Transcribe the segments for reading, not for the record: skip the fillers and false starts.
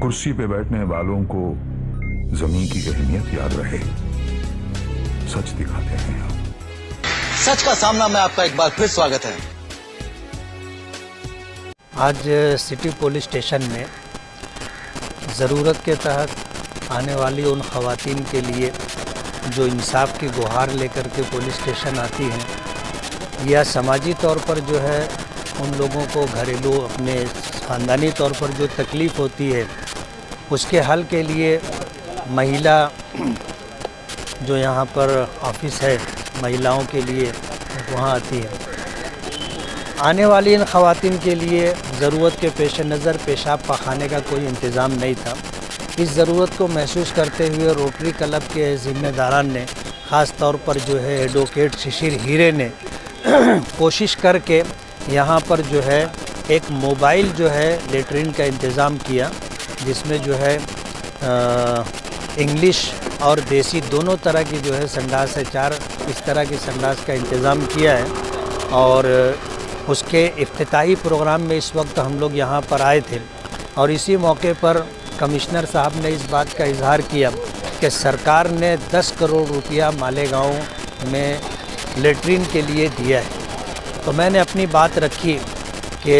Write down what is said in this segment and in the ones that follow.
कुर्सी पे बैठने वालों को जमीन की अहमियत याद रहे, सच दिखाते हैं हम। सच का सामना में आपका एक बार फिर स्वागत है। आज सिटी पुलिस स्टेशन में ज़रूरत के तहत आने वाली उन ख़वातीन के लिए जो इंसाफ की गुहार लेकर के पुलिस स्टेशन आती हैं या समाजी तौर पर जो है उन लोगों को घरेलू अपने ख़ानदानी तौर पर जो तकलीफ़ होती है उसके हल के लिए महिला जो यहाँ पर ऑफिस है महिलाओं के लिए वहाँ आती है। आने वाली इन ख़वातीन के लिए ज़रूरत के पेश नज़र पेशाब पाखाने का कोई इंतज़ाम नहीं था। इस ज़रूरत को महसूस करते हुए रोटरी क्लब के ज़िम्मेदारान ने ख़ास तौर पर जो है एडवोकेट शिशिर हीरे ने कोशिश करके यहाँ पर जो है एक मोबाइल जो है लेटरिन का इंतज़ाम किया, जिसमें जो है इंग्लिश और देसी दोनों तरह की जो है संडास है, 4 इस तरह की संडास का इंतज़ाम किया है। और उसके इफ्तिताही प्रोग्राम में इस वक्त हम लोग यहाँ पर आए थे और इसी मौके पर कमिश्नर साहब ने इस बात का इजहार किया कि सरकार ने 10 करोड़ रुपया मालेगांव में लेटरिन के लिए दिया है। तो मैंने अपनी बात रखी कि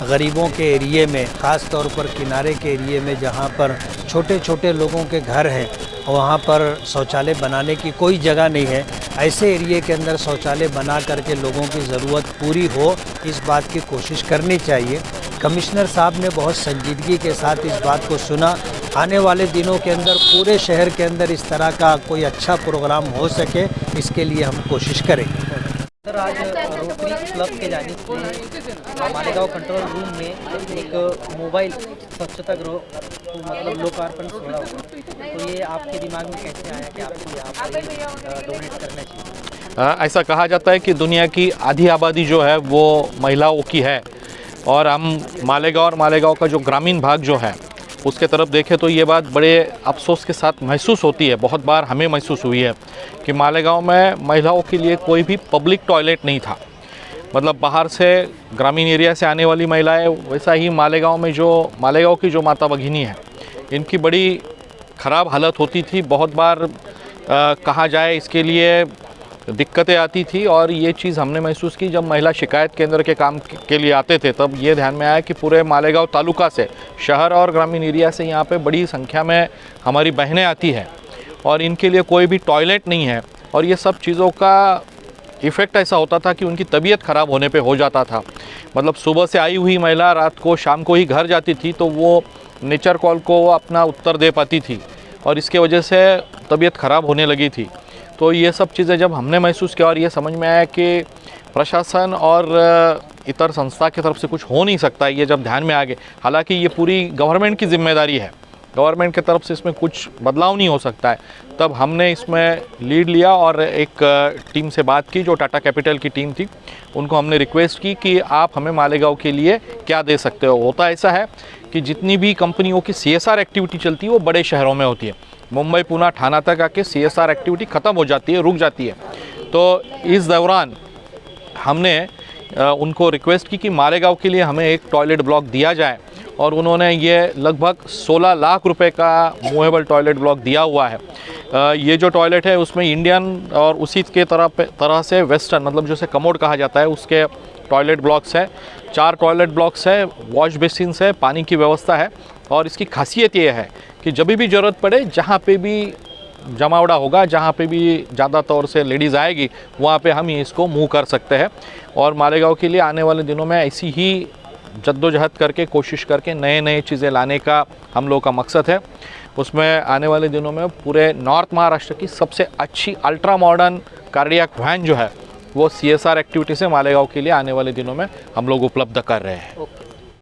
गरीबों के एरिए में, ख़ास तौर पर किनारे के एरिए में जहाँ पर छोटे छोटे लोगों के घर हैं, वहाँ पर शौचालय बनाने की कोई जगह नहीं है। ऐसे एरिए के अंदर शौचालय बना करके लोगों की ज़रूरत पूरी हो, इस बात की कोशिश करनी चाहिए। कमिश्नर साहब ने बहुत संजीदगी के साथ इस बात को सुना। आने वाले दिनों के अंदर पूरे शहर के अंदर इस तरह का कोई अच्छा प्रोग्राम हो सके, इसके लिए हम कोशिश करेंगे। सर, आज रोटरी क्लब के जानिब से मालेगांव कंट्रोल रूम में एक मोबाइल स्वच्छता गृह मतलब लोकार्पण सोड़ा हुआ, तो ये आपके दिमाग में कैसे आया कि आपको यहाँ पर डोनेट करना चाहिए? ऐसा कहा जाता है कि दुनिया की आधी आबादी जो है वो महिलाओं की है और हम मालेगांव का जो ग्रामीण भाग जो है उसके तरफ देखें तो ये बात बड़े अफसोस के साथ महसूस होती है। बहुत बार हमें महसूस हुई है कि मालेगांव में महिलाओं के लिए कोई भी पब्लिक टॉयलेट नहीं था। मतलब बाहर से ग्रामीण एरिया से आने वाली महिलाएं, वैसा ही मालेगांव की जो माता भगिनी है, इनकी बड़ी ख़राब हालत होती थी। बहुत बार कहा जाए इसके लिए दिक्कतें आती थी और ये चीज़ हमने महसूस की जब महिला शिकायत केंद्र के काम के लिए आते थे। तब ये ध्यान में आया कि पूरे मालेगांव तालुका से, शहर और ग्रामीण एरिया से यहाँ पे बड़ी संख्या में हमारी बहनें आती हैं और इनके लिए कोई भी टॉयलेट नहीं है। और ये सब चीज़ों का इफ़ेक्ट ऐसा होता था कि उनकी तबीयत ख़राब होने पे हो जाता था। मतलब सुबह से आई हुई महिला रात को शाम को ही घर जाती थी तो वो नेचर कॉल को अपना उत्तर दे पाती थी और इसके वजह से तबीयत ख़राब होने लगी थी। तो ये सब चीज़ें जब हमने महसूस किया और ये समझ में आया कि प्रशासन और इतर संस्था की तरफ से कुछ हो नहीं सकता, ये जब ध्यान में आ गए, हालांकि ये पूरी गवर्नमेंट की जिम्मेदारी है, गवर्नमेंट की तरफ से इसमें कुछ बदलाव नहीं हो सकता है, तब हमने इसमें लीड लिया और एक टीम से बात की जो टाटा कैपिटल की टीम थी। उनको हमने रिक्वेस्ट की कि आप हमें मालेगांव के लिए क्या दे सकते हो। होता ऐसा है कि जितनी भी कंपनियों की CSR एक्टिविटी चलती है वो बड़े शहरों में होती है। मुंबई, पुणे, ठाणा तक आके CSR एक्टिविटी ख़त्म हो जाती है, रुक जाती है। तो इस दौरान हमने उनको रिक्वेस्ट की कि मालेगांव के लिए हमें एक टॉयलेट ब्लॉक दिया जाए और उन्होंने ये लगभग 16 लाख रुपए का मूवेबल टॉयलेट ब्लॉक दिया हुआ है। ये जो टॉयलेट है उसमें इंडियन और उसी के तरह से वेस्टर्न, मतलब जैसे कमोड कहा जाता है, उसके टॉयलेट ब्लॉक्स है। 4 टॉयलेट ब्लॉक्स है, वॉश बेसिन्स है, पानी की व्यवस्था है। और इसकी खासियत ये है कि जब भी ज़रूरत पड़े, जहाँ पे भी जमावड़ा होगा, जहाँ पे भी ज़्यादा तौर से लेडीज़ आएगी, वहाँ पे हम इसको मूव कर सकते हैं। और मालेगांव के लिए आने वाले दिनों में ऐसी ही जद्दोजहद करके, कोशिश करके नए चीज़ें लाने का हम लोग का मकसद है। उसमें आने वाले दिनों में पूरे नॉर्थ महाराष्ट्र की सबसे अच्छी अल्ट्रा मॉडर्न कार्डियक वैन जो है वो CSR एक्टिविटी से मालेगांव के लिए आने वाले दिनों में हम लोग उपलब्ध कर रहे हैं।